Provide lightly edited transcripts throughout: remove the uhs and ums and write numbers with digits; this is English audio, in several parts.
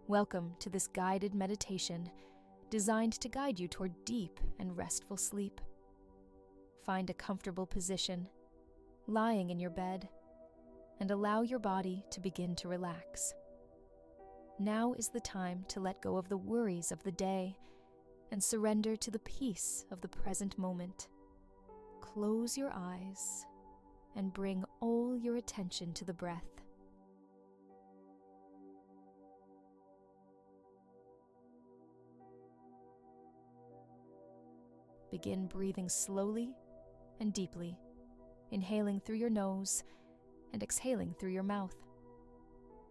Welcome to this guided meditation designed to guide you toward deep and restful sleep. Find a comfortable position, lying in your bed, and allow your body to begin to relax. Now is the time to let go of the worries of the day and surrender to the peace of the present moment. Close your eyes and bring all your attention to the breath. Begin breathing slowly and deeply, inhaling through your nose and exhaling through your mouth.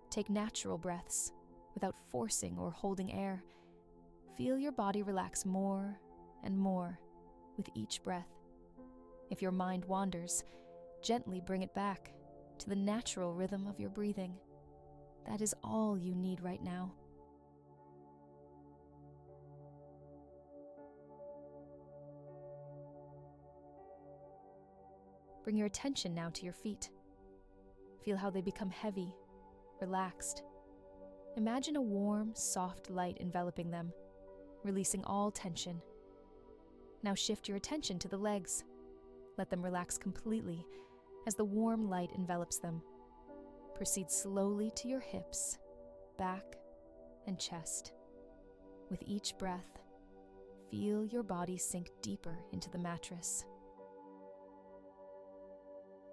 Take natural breaths without forcing or holding air. Feel your body relax more and more with each breath. If your mind wanders, gently bring it back to the natural rhythm of your breathing. That is all you need right now. Bring your attention now to your feet. Feel how they become heavy, relaxed. Imagine a warm, soft light enveloping them, releasing all tension. Now shift your attention to the legs. Let them relax completely as the warm light envelops them. Proceed slowly to your hips, back, and chest. With each breath, feel your body sink deeper into the mattress.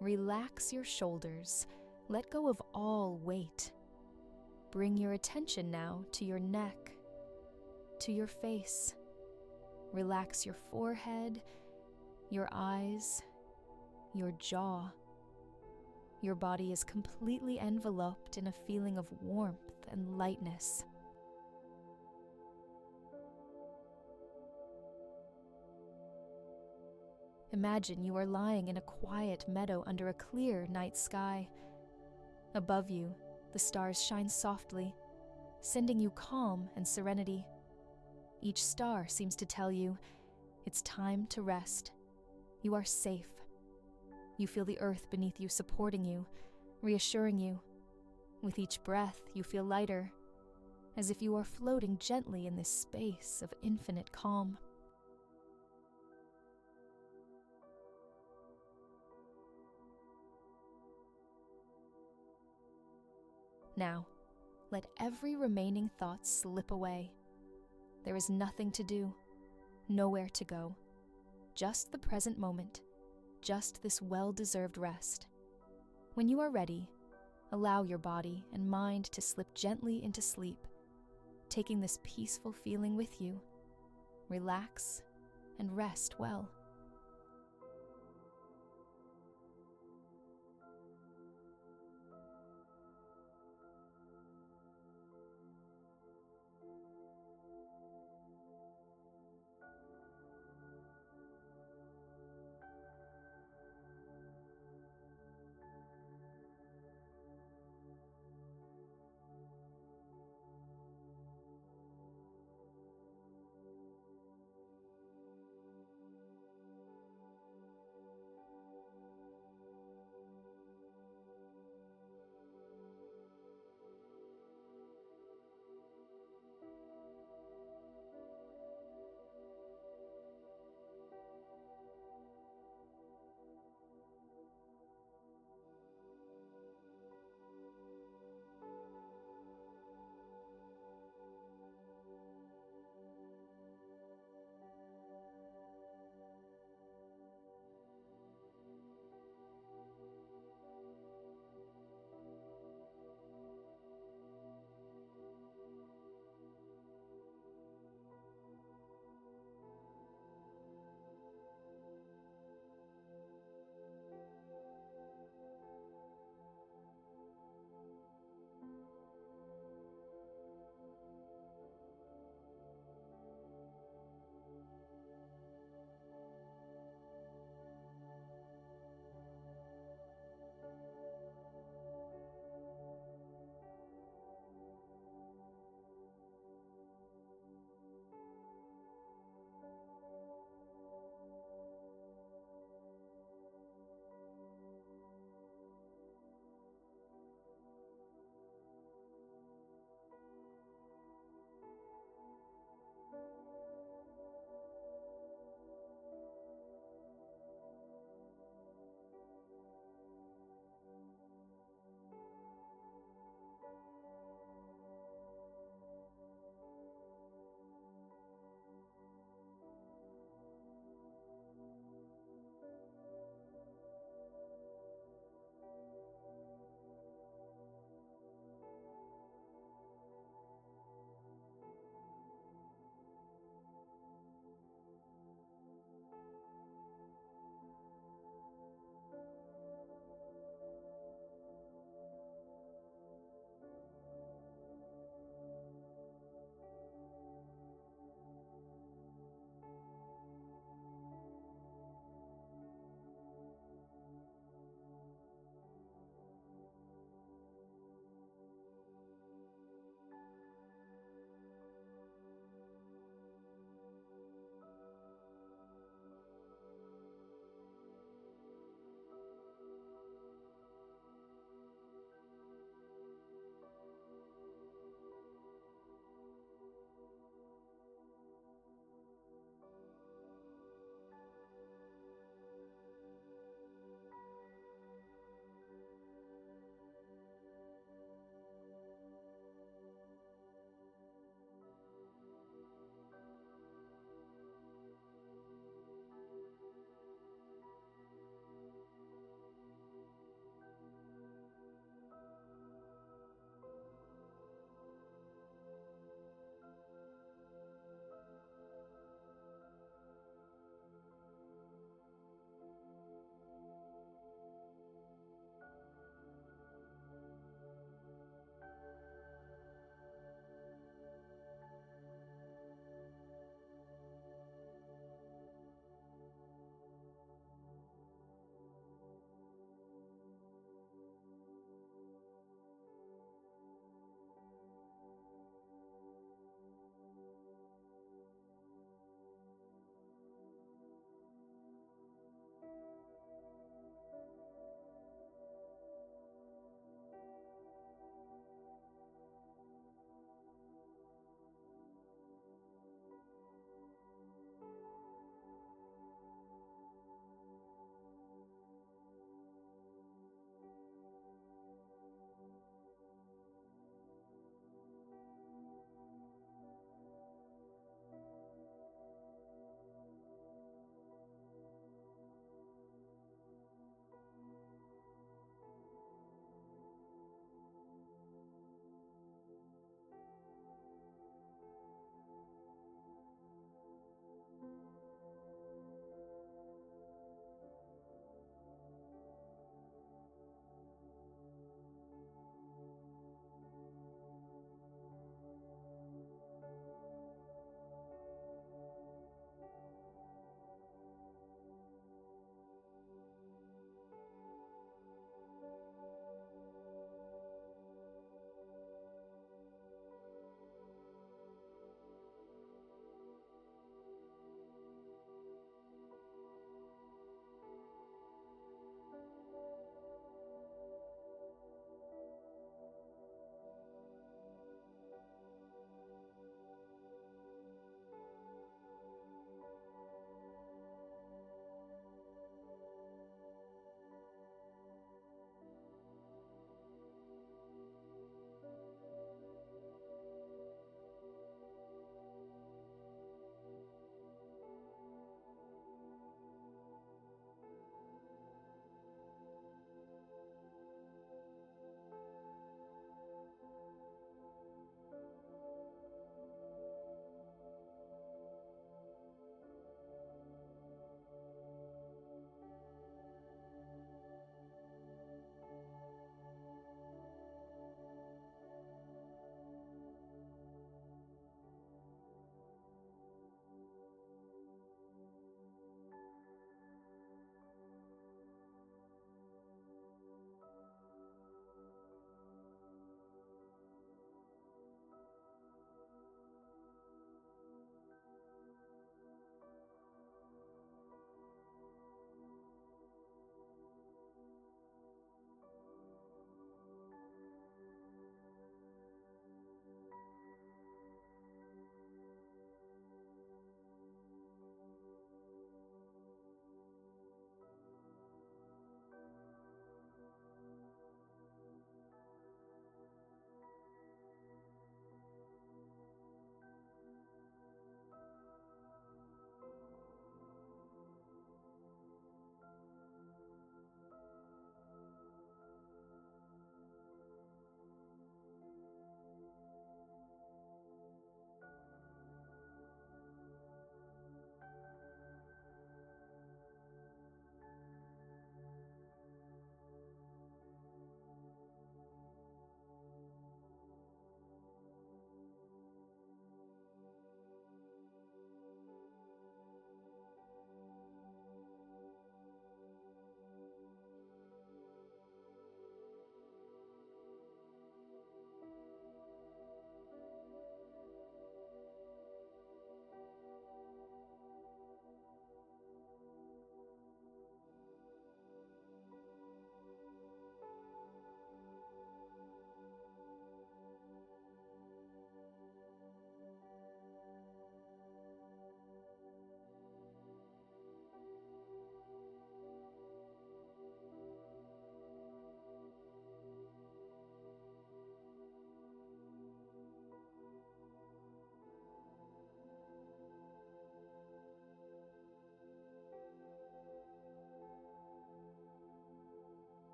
Relax your shoulders. Let go of all weight. Bring your attention now to your neck, to your face. Relax your forehead, your eyes, your jaw. Your body is completely enveloped in a feeling of warmth and lightness. Imagine you are lying in a quiet meadow under a clear night sky. Above you, the stars shine softly, sending you calm and serenity. Each star seems to tell you, it's time to rest. You are safe. You feel the earth beneath you supporting you, reassuring you. With each breath, you feel lighter, as if you are floating gently in this space of infinite calm. Now, let every remaining thought slip away. There is nothing to do, nowhere to go. Just the present moment, just this well-deserved rest. When you are ready, allow your body and mind to slip gently into sleep, taking this peaceful feeling with you. Relax and rest well.